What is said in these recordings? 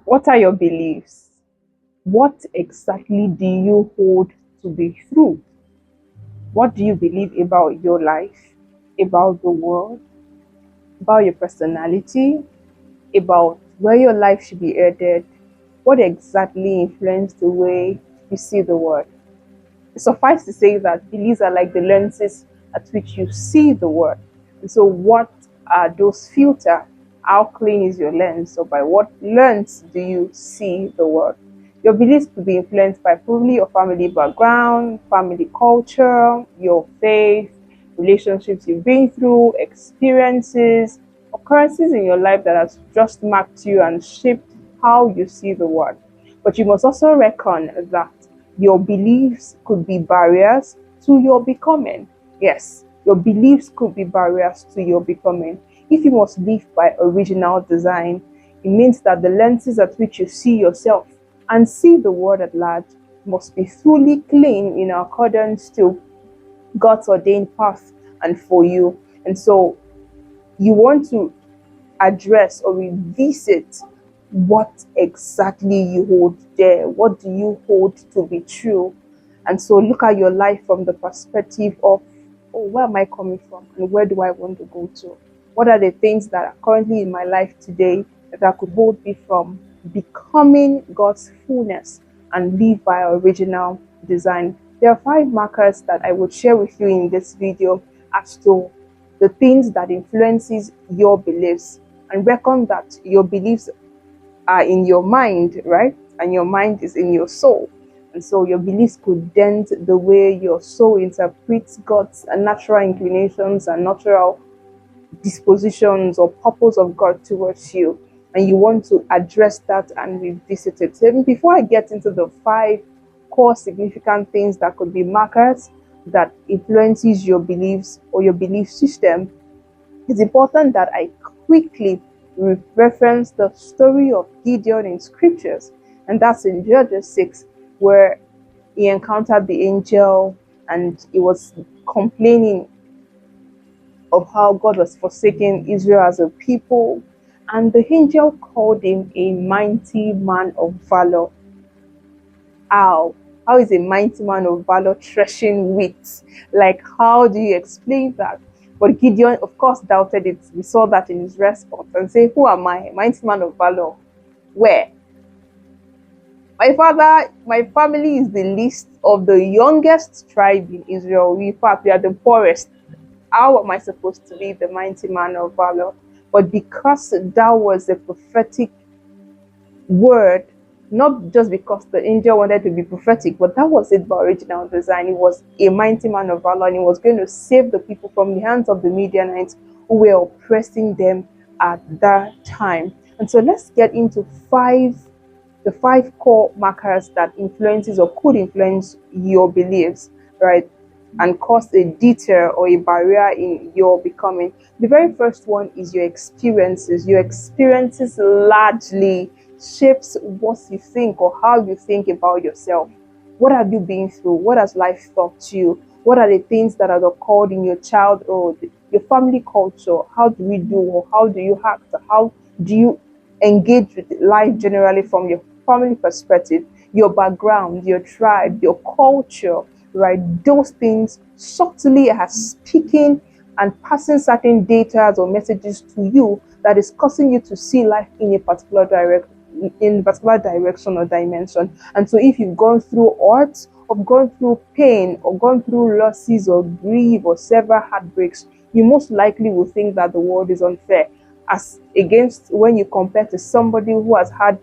What are your beliefs? What exactly do you hold to be true? What do you believe about your life, about the world, about your personality, about where your life should be headed? What exactly influenced the way you see the world? Suffice to say that beliefs are like the lenses at which you see the world. And so, what are those filter? How clean is your lens? So, by what lens do you see the world? Your beliefs could be influenced by probably your family background, family culture, your faith, relationships you've been through, experiences, occurrences in your life that has just marked you and shaped how you see the world. But you must also reckon that your beliefs could be barriers to your becoming. Yes, your beliefs could be barriers to your becoming. If you must live by original design, it means that the lenses at which you see yourself and see the world at large must be fully clean in accordance to God's ordained path and for you. And so you want to address or revisit what exactly you hold there. What do you hold to be true? And so look at your life from the perspective of, oh, where am I coming from and where do I want to go to? What are the things that are currently in my life today that could hold me from becoming God's fullness and live by original design? There are 5 markers that I would share with you in this video as to the things that influences your beliefs, and reckon that your beliefs are in your mind, right? And your mind is in your soul. And so your beliefs could dent the way your soul interprets God's natural inclinations and natural dispositions or purpose of God towards you. And you want to address that and revisit it. So before I get into the 5 core significant things that could be markers that influences your beliefs or your belief system, it's important that I quickly reference the story of Gideon in scriptures, and that's in Judges 6, where he encountered the angel and he was complaining of how God was forsaking Israel as a people. And the angel called him a mighty man of valor. How? How is a mighty man of valor threshing wheat? Like, how do you explain that? But Gideon, of course, doubted it. We saw that in his response and say, who am I? Mighty man of valor. Where? My family is the least of the youngest tribe in Israel. In fact, we are the poorest. How am I supposed to be the mighty man of valor? But because that was a prophetic word, not just because the angel wanted to be prophetic, but that was it by original design. He was a mighty man of valor and he was going to save the people from the hands of the Midianites who were oppressing them at that time. And so let's get into the 5 core markers that influences or could influence your beliefs, right? And cause a deter or a barrier in your becoming. The very first one is your experiences. Your experiences largely shapes what you think or how you think about yourself. What have you been through? What has life taught you? What are the things that have occurred in your childhood, your family culture? How do we do or how do you act? How do you engage with life generally from your family perspective, your background, your tribe, your culture, right? Those things subtly are speaking and passing certain data or messages to you that is causing you to see life in a particular direction or dimension. And so if you've gone through hurt or gone through pain or gone through losses or grief or several heartbreaks, you most likely will think that the world is unfair, as against when you compare to somebody who has had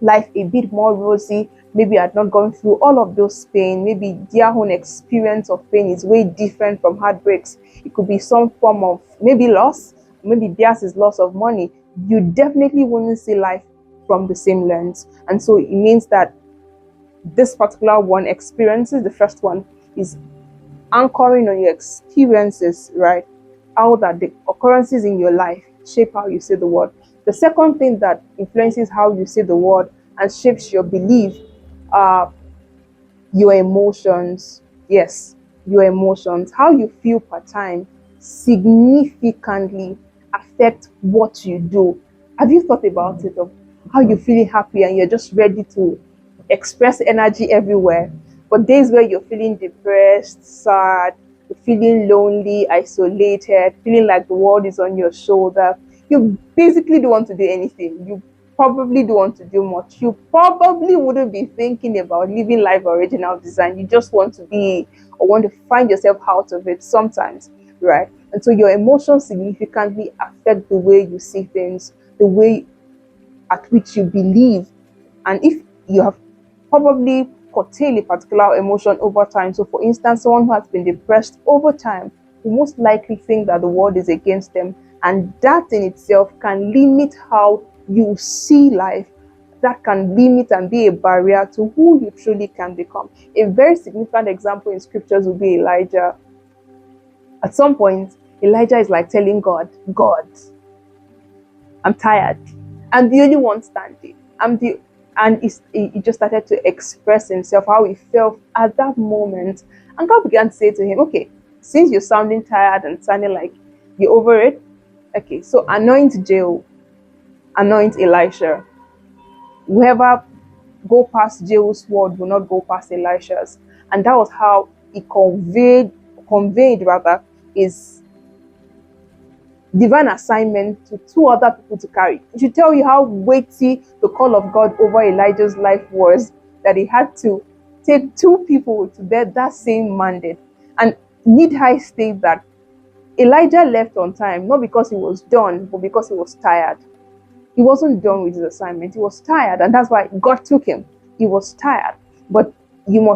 life a bit more rosy, maybe had not gone through all of those pain, maybe their own experience of pain is way different from heartbreaks. It could be some form of maybe loss, maybe theirs is loss of money. You definitely wouldn't see life from the same lens. And so it means that this particular one experiences, the first one is anchoring on your experiences, right? How that the occurrences in your life shape how you see the world. The second thing that influences how you see the world and shapes your belief are your emotions. Yes, your emotions. How you feel per time significantly affect what you do. Have you thought about it? how you're feeling happy and you're just ready to express energy everywhere. But days where you're feeling depressed, sad, you're feeling lonely, isolated, feeling like the world is on your shoulder, you basically don't want to do anything. You probably don't want to do much. You probably wouldn't be thinking about living life original design. You just want to be or want to find yourself out of it sometimes, right? And so your emotions significantly affect the way you see things, the way at which you believe. And if you have probably curtailed a particular emotion over time, so for instance, someone who has been depressed over time will most likely think that the world is against them, and that in itself can limit how you see life. That can limit and be a barrier to who you truly can become. A very significant example in scriptures would be Elijah. At some point, Elijah is like telling God, I'm tired. I'm the only one standing. And he just started to express himself, how he felt at that moment. And God began to say to him, okay, since you're sounding tired and sounding like you're over it, okay, so anoint Jehu, anoint Elisha. Whoever go past Jehu's word will not go past Elisha's. And that was how he conveyed rather his divine assignment to two other people to carry. It should tell you how weighty the call of God over Elijah's life was, that he had to take two people to bear that same mandate. And need I state that Elijah left on time, not because he was done, but because he was tired. He wasn't done with his assignment. He was tired, and that's why God took him. He was tired. But you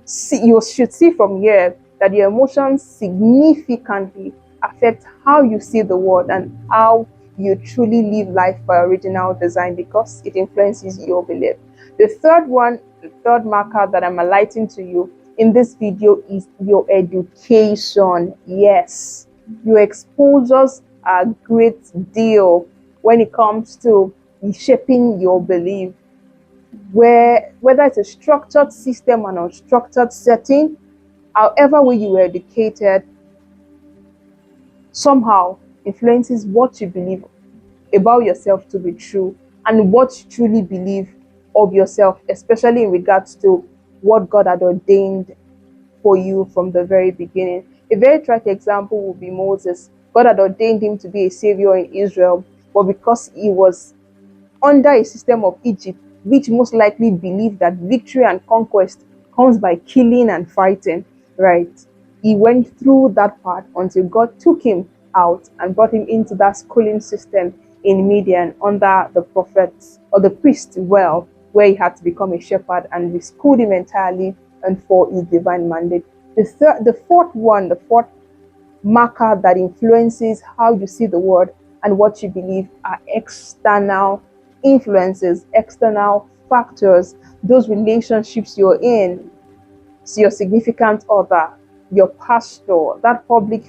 should see from here that your emotions significantly affect how you see the world and how you truly live life by original design, because it influences your belief. The third marker that I'm highlighting to you in this video is your education. Yes, your exposures are a great deal when it comes to shaping your belief, whether it's a structured system or unstructured setting, however way you were educated, somehow influences what you believe about yourself to be true and what you truly believe of yourself, especially in regards to what God had ordained for you from the very beginning. A very tragic example would be Moses. God had ordained him to be a savior in Israel, but because he was under a system of Egypt, which most likely believed that victory and conquest comes by killing and fighting, right? He went through that part until God took him out and brought him into that schooling system in Midian under the prophets or the priest, well, where he had to become a shepherd, and we schooled him entirely and for his divine mandate. The fourth marker that influences how you see the world and what you believe are external influences, external factors, those relationships you're in, so your significant other, your pastor, that public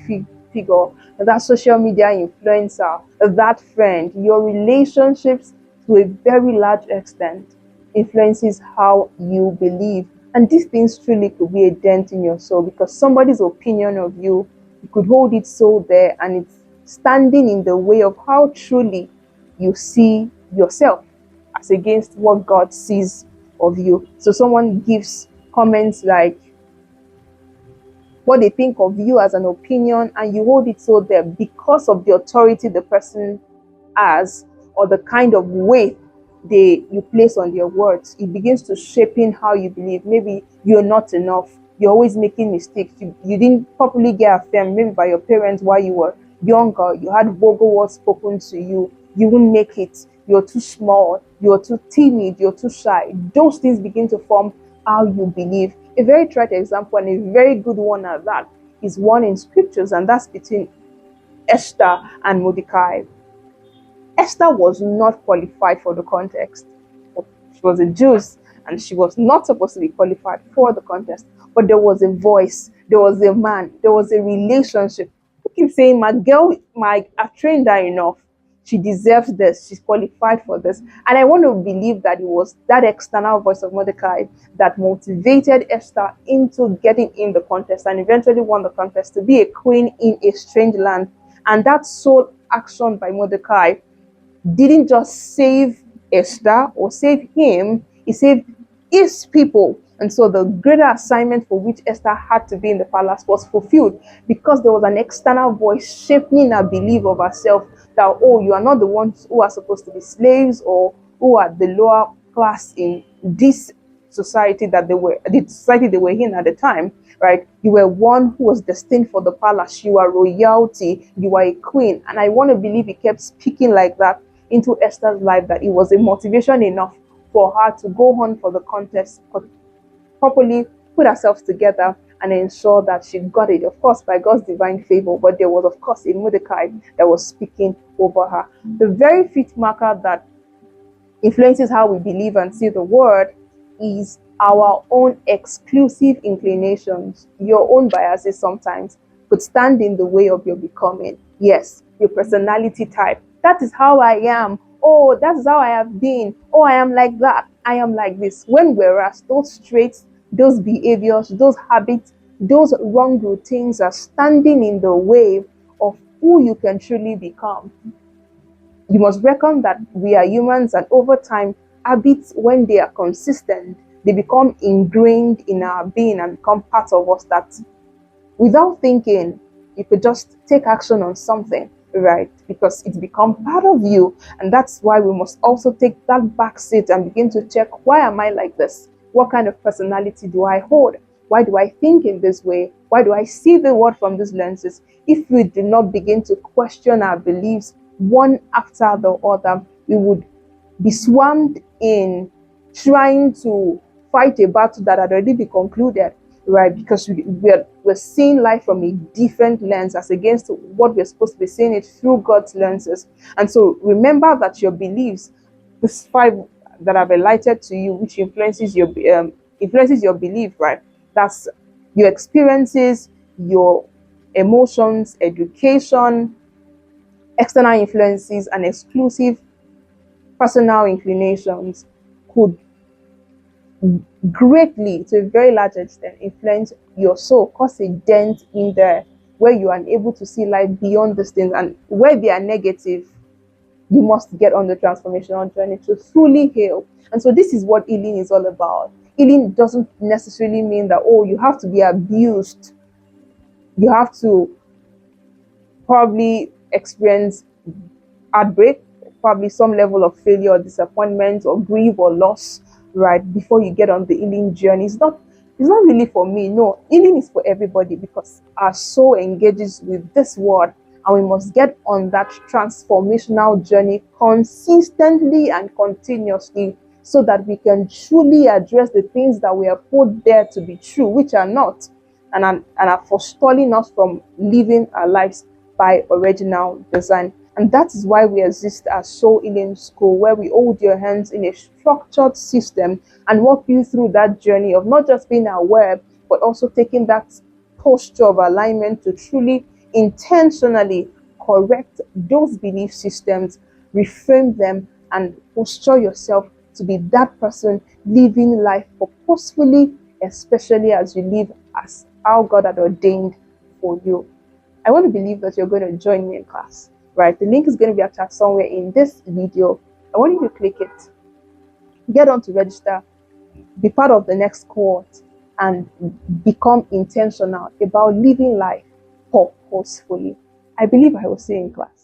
figure, that social media influencer, that friend, your relationships to a very large extent influences how you believe. And these things truly could be a dent in your soul, because somebody's opinion of you, you could hold it so there and it's standing in the way of how truly you see yourself as against what God sees of you. So someone gives comments like what they think of you as an opinion, and you hold it so there because of the authority the person has or the kind of weight you place on their words. It begins to shape in how you believe. Maybe you're not enough. You're always making mistakes. You didn't properly get affirmed maybe by your parents while you were younger. You had vulgar words spoken to you. You wouldn't make it. You're too small. You're too timid. You're too shy. Those things begin to form how you believe. A very trite example, and a very good one at that, is one in scriptures, and that's between Esther and Mordecai. Esther was not qualified for the contest. She was a Jew, and she was not supposed to be qualified for the contest. But there was a voice, there was a man, there was a relationship who keeps saying, my girl, I've trained her enough. She deserves this. She's qualified for this. And I want to believe that it was that external voice of Mordecai that motivated Esther into getting in the contest and eventually won the contest to be a queen in a strange land. And that sole action by Mordecai didn't just save Esther or save him, he saved his people. And so the greater assignment for which Esther had to be in the palace was fulfilled because there was an external voice shaping her belief of herself that, oh, you are not the ones who are supposed to be slaves or who are the lower class in this society that the society they were in at the time, right? You were one who was destined for the palace. You are royalty. You are a queen. And I want to believe he kept speaking like that into Esther's life, that it was a motivation enough for her to go on for the contest, properly put herself together and ensure that she got it, of course, by God's divine favor. But there was, of course, a Mordecai that was speaking over her. The very fifth marker that influences how we believe and see the word is our own exclusive inclinations. Your own biases sometimes could stand in the way of your becoming. Yes, your personality type. That is how I am. Oh, that is how I have been. Oh, I am like that. I am like this. When whereas those traits, those behaviors, those habits, those wrong routines are standing in the way of who you can truly become. You must reckon that we are humans, and over time, habits, when they are consistent, they become ingrained in our being and become part of us that without thinking, you could just take action on something, right? Because it's become part of you. And that's why we must also take that back seat and begin to check, why am I like this? What kind of personality do I hold? Why do I think in this way? Why do I see the world from these lenses? If we do not begin to question our beliefs one after the other, we would be swamped in trying to fight a battle that had already been concluded, right? Because we're seeing life from a different lens as against what we're supposed to be seeing it through God's lenses. And so remember that your beliefs, these five that I've highlighted to you, which influences your belief, right? That's your experiences, your emotions, education, external influences, and exclusive personal inclinations could greatly, to a very large extent, influence your soul, cause a dent in there where you are unable to see life beyond these things. And where they are negative, you must get on the transformational journey to fully heal. And so this is what healing is all about. Healing doesn't necessarily mean that, oh, you have to be abused. You have to probably experience heartbreak, probably some level of failure or disappointment or grief or loss, right, before you get on the healing journey. It's not really for me. No, healing is for everybody because our soul engages with this word, and we must get on that transformational journey consistently and continuously so that we can truly address the things that we are put there to be true, which are not, and are forestalling us from living our lives by original design. And that is why we exist as Soul Healing School, where we hold your hands in a structured system and walk you through that journey of not just being aware, but also taking that posture of alignment to truly intentionally correct those belief systems, reframe them, and posture yourself to be that person living life purposefully, especially as you live as how God had ordained for you. I want to believe that you're going to join me in class, right? The link is going to be attached somewhere in this video. I want you to click it, get on to register, be part of the next cohort, and become intentional about living life purposefully. I believe I will see you in class.